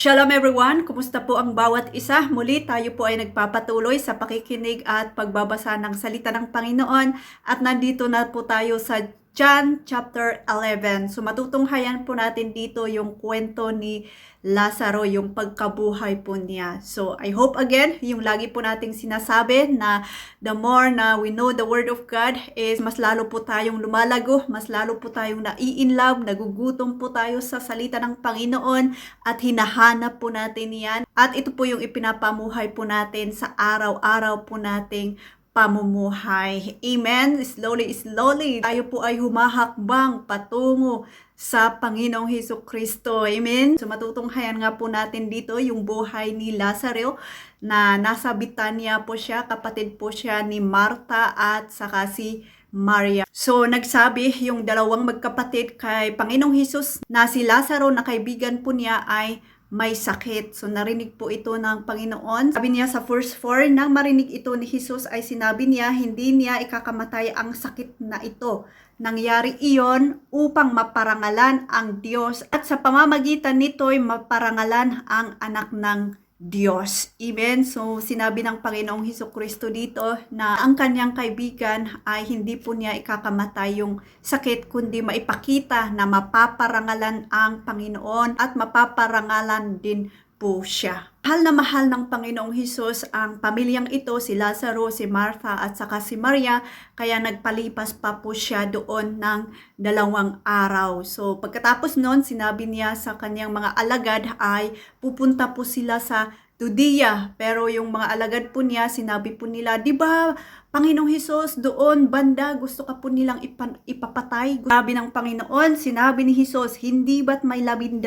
Shalom everyone! Kumusta po ang bawat isa? Muli tayo po ay nagpapatuloy sa pakikinig at pagbabasa ng salita ng Panginoon at nandito na po tayo sa John chapter 11. So matutunghayan po natin dito yung kwento ni Lazaro, yung pagkabuhay po niya. So I hope again, yung lagi po nating sinasabi na the more na we know the Word of God is mas lalo po tayong lumalago, mas lalo po tayong nai-inlove, nagugutom po tayo sa salita ng Panginoon at hinahanap po natin yan. At ito po yung ipinapamuhay po natin sa araw-araw po nating pamumuhay. Amen? Slowly, tayo po ay humahakbang patungo sa Panginoong Hesukristo. Amen? So matutunghayan nga po natin dito yung buhay ni Lazaro na nasa Bitanya po siya, kapatid po siya ni Marta at saka si Maria. So nagsabi yung dalawang magkapatid kay Panginoong Hesus na si Lazaro na kaibigan po niya ay may sakit. So narinig po ito ng Panginoon. Sabi niya sa verse 4, nang marinig ito ni Jesus ay sinabi niya, hindi niya ikakamatay ang sakit na ito. Nangyari iyon upang maparangalan ang Diyos at sa pamamagitan nito'y maparangalan ang anak ng Diyos. Amen. So sinabi ng Panginoong Hesukristo dito na ang kanyang kaibigan ay hindi po niya ikakamatay yung sakit kundi maipakita na mapaparangalan ang Panginoon at mapaparangalan din po siya. Mahal na mahal ng Panginoong Hesus ang pamilyang ito, si Lazaro, si Martha at saka si Maria, kaya nagpalipas pa po siya doon ng 2 araw. So pagkatapos noon, sinabi niya sa kanyang mga alagad ay pupunta po sila sa Judea. Pero yung mga alagad po niya, sinabi po nila, di ba Panginoong Hesus, doon banda gusto ka po nilang ipapatay? Sabi ng Panginoon, sinabi ni Hesus, hindi ba't may 12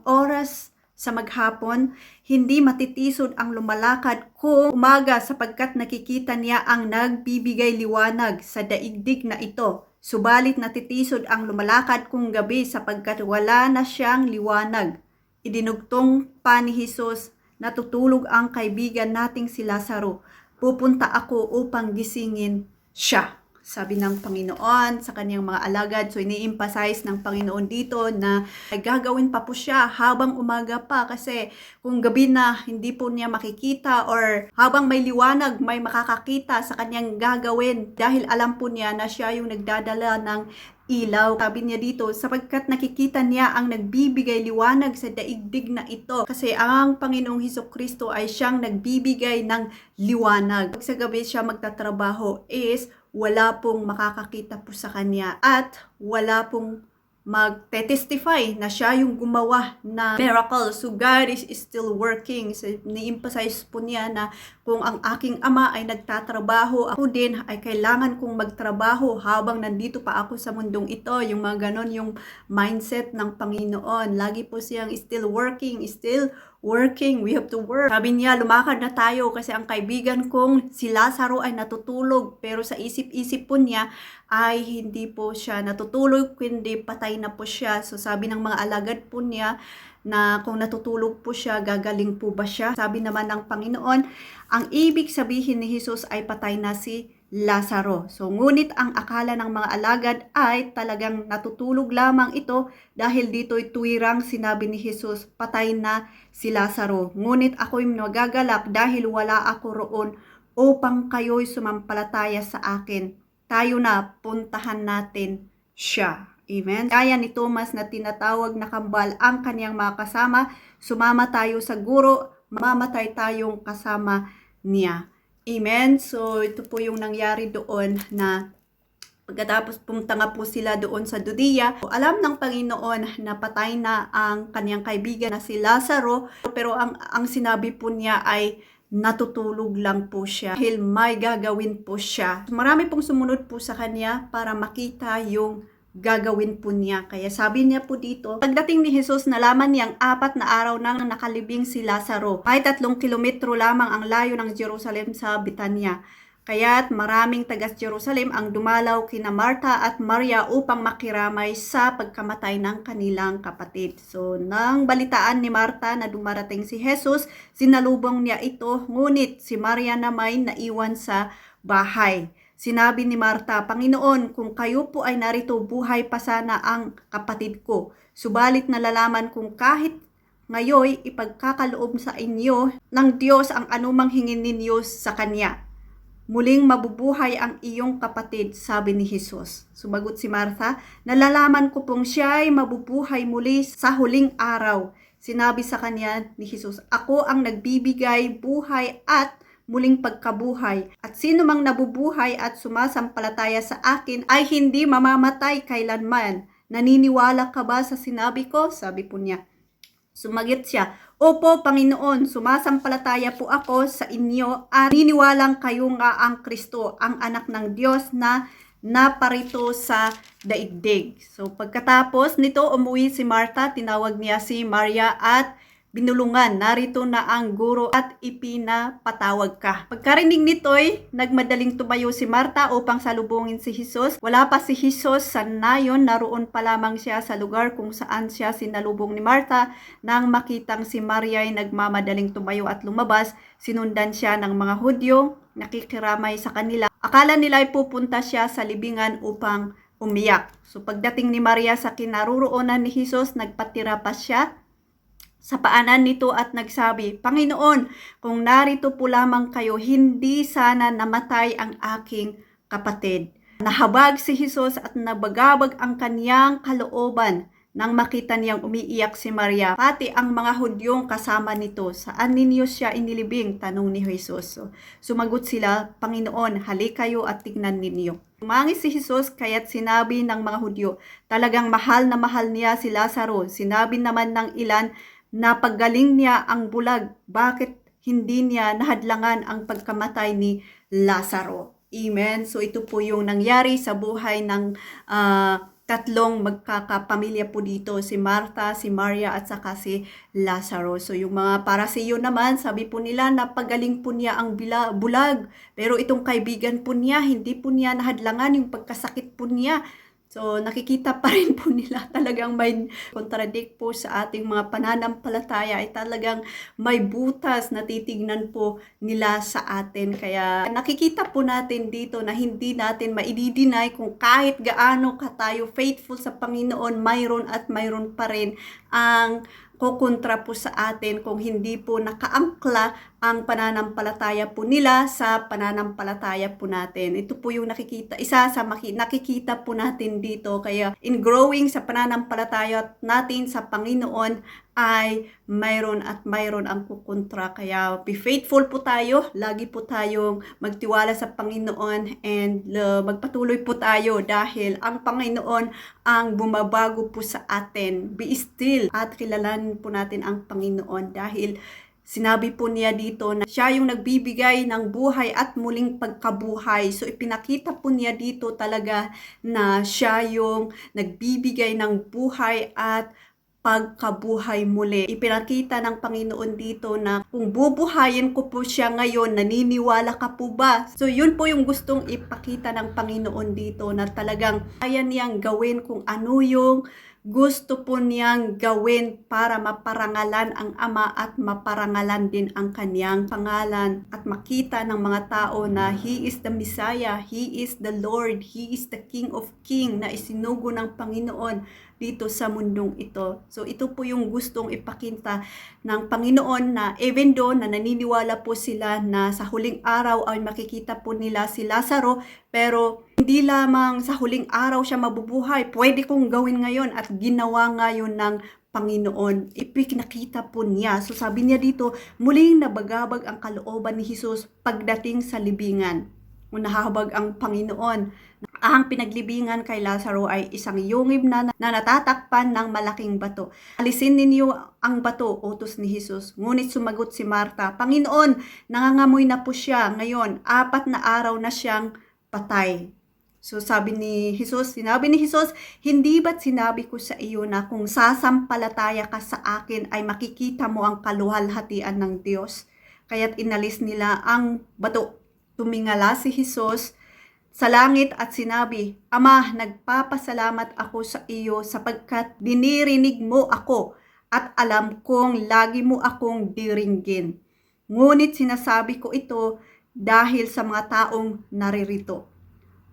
oras sa maghapon, hindi matitisod ang lumalakad kung umaga sapagkat nakikita niya ang nagbibigay liwanag sa daigdig na ito. Subalit natitisod ang lumalakad kung gabi sapagkat wala na siyang liwanag. Idinugtong pa ni Jesus, natutulog ang kaibigan nating si Lazaro. Pupunta ako upang gisingin siya. Sabi ng Panginoon sa kanyang mga alagad. So ini-emphasize ng Panginoon dito na gagawin pa po siya habang umaga pa, kasi kung gabi na hindi po niya makikita or habang may liwanag may makakakita sa kanyang gagawin, dahil alam po niya na siya yung nagdadala ng ilaw. Sabi niya dito, sapagkat nakikita niya ang nagbibigay liwanag sa daigdig na ito. Kasi ang Panginoong Hesukristo ay siyang nagbibigay ng liwanag. Pag sa gabi siya magtatrabaho is wala pong makakakita po sa kanya at wala pong magte-testify na siya yung gumawa na miracle. So God is still working. So ni-emphasize po niya na kung ang aking ama ay nagtatrabaho, ako din ay kailangan kong magtrabaho habang nandito pa ako sa mundong ito. Yung mga ganon yung mindset ng Panginoon. Lagi po siyang still working. We have to work. Sabi niya, lumakad na tayo kasi ang kaibigan kong si Lazaro ay natutulog. Pero sa isip-isip po niya ay hindi po siya natutulog, kundi patay na po siya. So sabi ng mga alagad po niya na kung natutulog po siya, gagaling po ba siya? Sabi naman ng Panginoon, ang ibig sabihin ni Jesus ay patay na si Lazaro. So ngunit ang akala ng mga alagad ay talagang natutulog lamang ito dahil dito'y tuwirang sinabi ni Jesus, patay na si Lazaro. Ngunit ako'y magagalak dahil wala ako roon upang kayo'y sumampalataya sa akin. Tayo na, puntahan natin siya. Amen. Kaya ni Thomas na tinatawag na kambal ang kanyang mga kasama, sumama tayo sa guro, mamamatay tayong kasama niya. Amen. So ito po yung nangyari doon na pagkatapos pumunta nga po sila doon sa Judea, alam ng Panginoon na patay na ang kanyang kaibigan na si Lazaro, pero ang sinabi po niya ay natutulog lang po siya dahil may gagawin po siya. Marami pong sumunod po sa kanya para makita yung gagawin po niya. Kaya sabi niya po dito, pagdating ni Jesus, nalaman niyang 4 na araw nang nakalibing si Lazaro. May 3 kilometro lamang ang layo ng Jerusalem sa Bitanya. Kaya't maraming taga-Jerusalem ang dumalaw kina Marta at Maria upang makiramay sa pagkamatay ng kanilang kapatid. So, nang balitaan ni Marta na dumarating si Jesus, sinalubong niya ito, ngunit si Maria na may naiwan sa bahay. Sinabi ni Marta, Panginoon, kung kayo po ay narito, buhay pa sana ang kapatid ko. Subalit nalalaman kung kahit ngayon ipagkakaloob sa inyo ng Diyos ang anumang hingin ninyo sa Kanya. Muling mabubuhay ang iyong kapatid, sabi ni Jesus. Sumagot si Martha, nalalaman ko pong siya ay mabubuhay muli sa huling araw. Sinabi sa kanya ni Jesus, ako ang nagbibigay buhay at muling pagkabuhay. At sino mang nabubuhay at sumasampalataya sa akin ay hindi mamamatay kailanman. Naniniwala ka ba sa sinabi ko? Sabi po niya. Sumagot siya, opo Panginoon, sumasampalataya po ako sa inyo at niniwalang kayo nga ang Kristo, ang anak ng Diyos na naparito sa daigdig. So pagkatapos nito umuwi si Martha, tinawag niya si Maria at binulungan, narito na ang guro at ipinapatawag ka. Pagkarinig nito'y nagmadaling tumayo si Martha upang salubungin si Jesus. Wala pa si Jesus sa nayon, naroon pa lamang siya sa lugar kung saan siya sinalubong ni Martha. Nang makitang si Maria ay nagmamadaling tumayo at lumabas, sinundan siya ng mga Hudyo, nakikiramay sa kanila. Akala nila ay pupunta siya sa libingan upang umiyak. So pagdating ni Maria sa kinaroroonan ni Jesus, nagpatira pa siya sa paanan nito at nagsabi, Panginoon, kung narito po lamang kayo, hindi sana namatay ang aking kapatid. Nahabag si Jesus at nabagabag ang kaniyang kalooban nang makita niyang umiiyak si Maria. Pati ang mga Hudyong kasama nito, saan ninyo siya inilibing? Tanong ni Jesus. So, sumagot sila, Panginoon, halik kayo at tignan ninyo. Tumangis si Jesus kaya't sinabi ng mga Hudyo, talagang mahal na mahal niya si Lazaro. Sinabi naman ng ilan, na paggaling niya ang bulag, bakit hindi niya nahadlangan ang pagkamatay ni Lazaro? Amen. So ito po yung nangyari sa buhay ng tatlong magkakapamilya po dito, si Martha, si Maria at saka si Lazaro. So yung mga Paraseo naman, sabi po nila na pagaling po niya ang bulag. Pero itong kaibigan po niya, hindi po niya nahadlangan yung pagkasakit po niya. So, nakikita pa rin po nila talagang may contradict po sa ating mga pananampalataya ay talagang may butas na titignan po nila sa atin. Kaya nakikita po natin dito na hindi natin maididinay kung kahit gaano ka tayo faithful sa Panginoon, mayroon at mayroon pa rin ang kukontra po sa atin kung hindi po nakaangkla ang pananampalataya po nila sa pananampalataya po natin. Ito po yung nakikita, isa sa nakikita po natin dito. Kaya in growing sa pananampalataya natin sa Panginoon ay mayroon at mayroon ang kukontra. Kaya be faithful po tayo, lagi po tayong magtiwala sa Panginoon and magpatuloy po tayo dahil ang Panginoon ang bumabago po sa atin. Be still at kilalanin po natin ang Panginoon dahil sinabi po niya dito na siya yung nagbibigay ng buhay at muling pagkabuhay. So ipinakita po niya dito talaga na siya yung nagbibigay ng buhay at pagkabuhay muli. Ipinakita ng Panginoon dito na kung bubuhayin ko po siya ngayon, naniniwala ka po ba? So yun po yung gustong ipakita ng Panginoon dito na talagang kaya niyang gawin kung ano yung gusto po niyang gawin para maparangalan ang Ama at maparangalan din ang kaniyang pangalan at makita ng mga tao na He is the Messiah, He is the Lord, He is the King of Kings na isinugo ng Panginoon dito sa mundong ito. So ito po yung gustong ipakita ng Panginoon na even though na naniniwala po sila na sa huling araw ay makikita po nila si Lazaro, pero hindi lamang sa huling araw siya mabubuhay, pwede kong gawin ngayon at ginawa ngayon ng Panginoon. Ipinakita po niya. So sabi niya dito, muling nabagabag ang kalooban ni Jesus pagdating sa libingan. Nahabag ang Panginoon. Ang pinaglibingan kay Lazaro ay isang yungib na natatakpan ng malaking bato. Alisin ninyo ang bato, utos ni Jesus. Ngunit sumagot si Martha, Panginoon, nangangamoy na po siya. Ngayon, 4 na araw na siyang patay. So sinabi ni Jesus, hindi ba't sinabi ko sa iyo na kung sasampalataya ka sa akin ay makikita mo ang kaluhalhatian ng Diyos? Kaya't inalis nila ang bato. Tumingala si Jesus sa langit at sinabi, Ama, nagpapasalamat ako sa iyo sapagkat dinirinig mo ako at alam kong lagi mo akong diringgin. Ngunit sinasabi ko ito dahil sa mga taong naririto,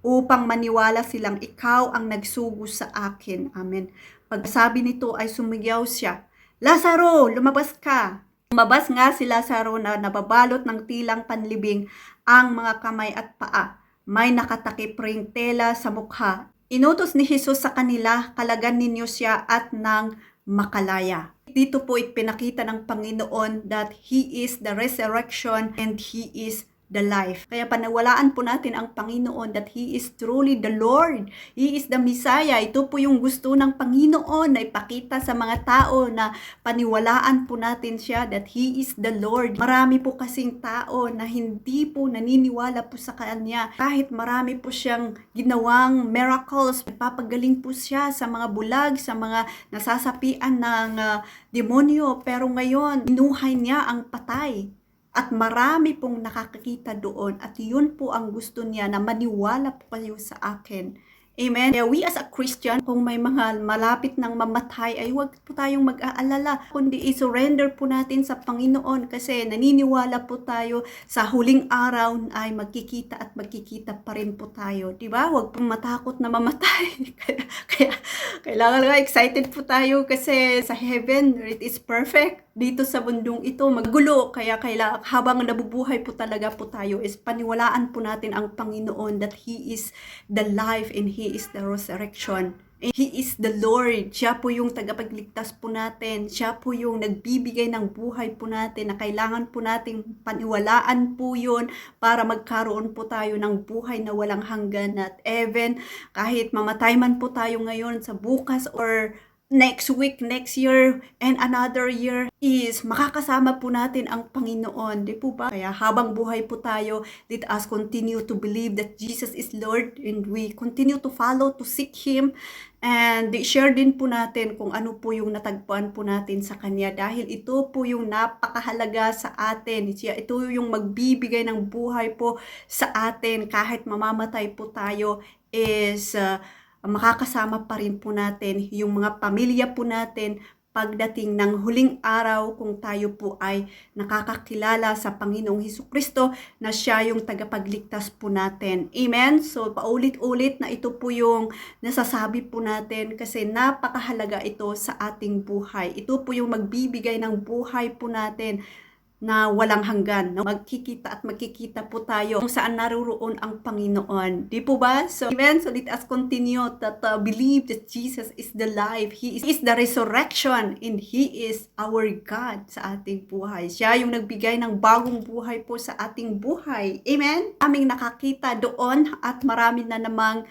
upang maniwala silang ikaw ang nagsugo sa akin. Amen. Pagsabi nito ay sumigaw siya, Lazaro, lumabas ka! Lumabas nga si Lazaro na nababalot ng tilang panlibing ang mga kamay at paa. May nakatakip ring tela sa mukha. Inutos ni Jesus sa kanila, kalagan ninyo siya at nang makalaya. Dito po ipinakita ng Panginoon that He is the resurrection and He is the life. Kaya panawalaan po natin ang Panginoon that He is truly the Lord. He is the Messiah. Ito po yung gusto ng Panginoon na ipakita sa mga tao na paniwalaan po natin siya that He is the Lord. Marami po kasing tao na hindi po naniniwala po sa Kanya. Kahit marami po siyang ginawang miracles, papagaling po siya sa mga bulag, sa mga nasasapian ng demonyo. Pero ngayon, inuhay niya ang patay. At marami pong nakakakita doon at yun po ang gusto niya na maniwala po kayo sa akin. Amen. Kaya we as a Christian, kung may mga malapit ng mamatay, ay huwag po tayong mag-aalala, kundi i-surrender po natin sa Panginoon kasi naniniwala po tayo sa huling araw ay magkikita at magkikita pa rin po tayo. Diba? Huwag pong matakot na mamatay. kaya kailangan nga excited po tayo kasi sa heaven, it is perfect. Dito sa mundong ito, magulo. Kaya habang nabubuhay po talaga po tayo, is paniwalaan po natin ang Panginoon that He is the life and He is the resurrection. He is the Lord. Siya po yung tagapagligtas po natin. Siya po yung nagbibigay ng buhay po natin na kailangan po nating paniwalaan po yun para magkaroon po tayo ng buhay na walang hanggan at even kahit mamatay man po tayo ngayon sa bukas or next week, next year, and another year is makakasama po natin ang Panginoon. Di po ba? Kaya habang buhay po tayo, let us continue to believe that Jesus is Lord and we continue to follow, to seek Him. And share din po natin kung ano po yung natagpuan po natin sa Kanya dahil ito po yung napakahalaga sa atin. Ito yung magbibigay ng buhay po sa atin kahit mamamatay po tayo is makakasama pa rin po natin yung mga pamilya po natin pagdating ng huling araw kung tayo po ay nakakakilala sa Panginoong Hesukristo na siya yung tagapagligtas po natin. Amen? So paulit-ulit na ito po yung nasasabi po natin kasi napakahalaga ito sa ating buhay. Ito po yung magbibigay ng buhay po natin na walang hanggan. Magkikita at magkikita po tayo kung saan naruroon ang Panginoon. Di po ba? So, amen. So, let us continue that believe that Jesus is the life. He is the resurrection and He is our God sa ating buhay. Siya yung nagbigay ng bagong buhay po sa ating buhay. Amen? Aming nakakita doon at marami na namang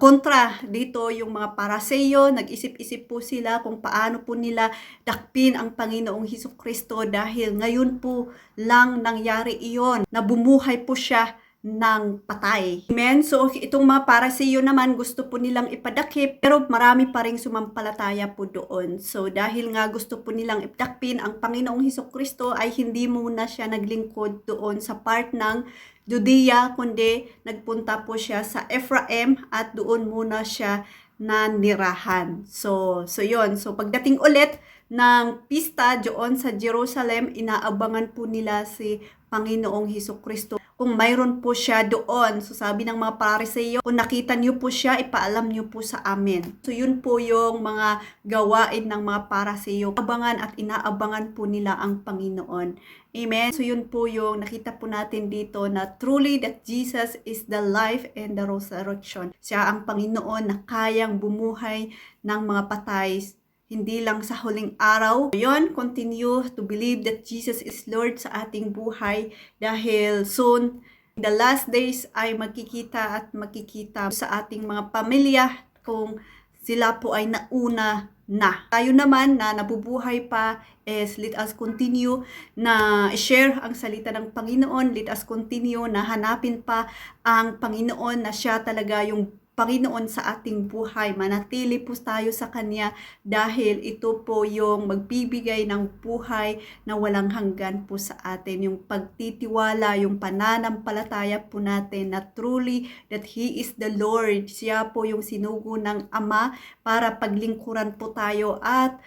kontra dito yung mga Paraseyo, nag-isip-isip po sila kung paano po nila dakpin ang Panginoong Hesukristo dahil ngayon po lang nangyari iyon na bumuhay po siya ng patay. Amen? So itong mga Paraseyo naman gusto po nilang ipadakip pero marami pa ring sumampalataya po doon. So dahil nga gusto po nilang ipdakpin ang Panginoong Hesukristo ay hindi muna siya naglingkod doon sa part ng Judea, kundi nagpunta po siya sa Ephraim at doon muna siya nanirahan. So yun. So pagdating ulit ng pista doon sa Jerusalem, inaabangan po nila si Panginoong Hesukristo. Kung mayroon po siya doon, so sabi ng mga Pariseyo, kung nakita niyo po siya, ipaalam niyo po sa amin. So yun po yung mga gawain ng mga Pariseyo. Abangan at inaabangan po nila ang Panginoon. Amen? So yun po yung nakita po natin dito na truly that Jesus is the life and the resurrection. Siya ang Panginoon na kayang bumuhay ng mga patay hindi lang sa huling araw. Yun, continue to believe that Jesus is Lord sa ating buhay dahil soon, the last days ay magkikita at magkikita sa ating mga pamilya kung sila po ay nauna na. Tayo naman na nabubuhay pa is let us continue na share ang salita ng Panginoon. Let us continue na hanapin pa ang Panginoon na siya talaga yung Panginoon sa ating buhay. Manatili po tayo sa Kanya dahil ito po yung magbibigay ng buhay na walang hanggan po sa atin. Yung pagtitiwala, yung pananampalataya po natin na truly that He is the Lord. Siya po yung sinugo ng Ama para paglingkuran po tayo at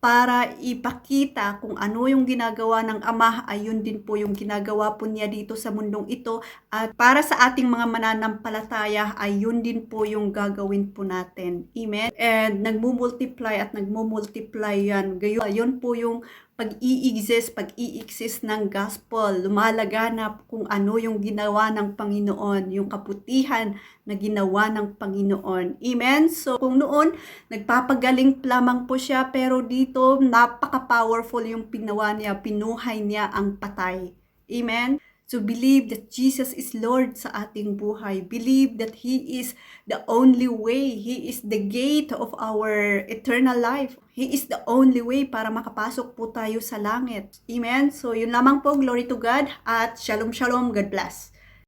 para ipakita kung ano yung ginagawa ng Ama, ayun din po yung ginagawa po niya dito sa mundong ito. At para sa ating mga mananampalataya, ayun din po yung gagawin po natin. Amen? And nagmumultiply at nagmumultiply yan. Gayon, ayun po yung pag-i-exist ng gospel, lumalaganap kung ano yung ginawa ng Panginoon, yung kaputihan na ginawa ng Panginoon. Amen? So, kung noon, nagpapagaling lamang po siya, pero dito, napaka-powerful yung pinawa niya, pinuhay niya ang patay. Amen? So, believe that Jesus is Lord sa ating buhay. Believe that He is the only way. He is the gate of our eternal life. He is the only way para makapasok po tayo sa langit. Amen? So, yun lamang po. Glory to God. At shalom, shalom. God bless.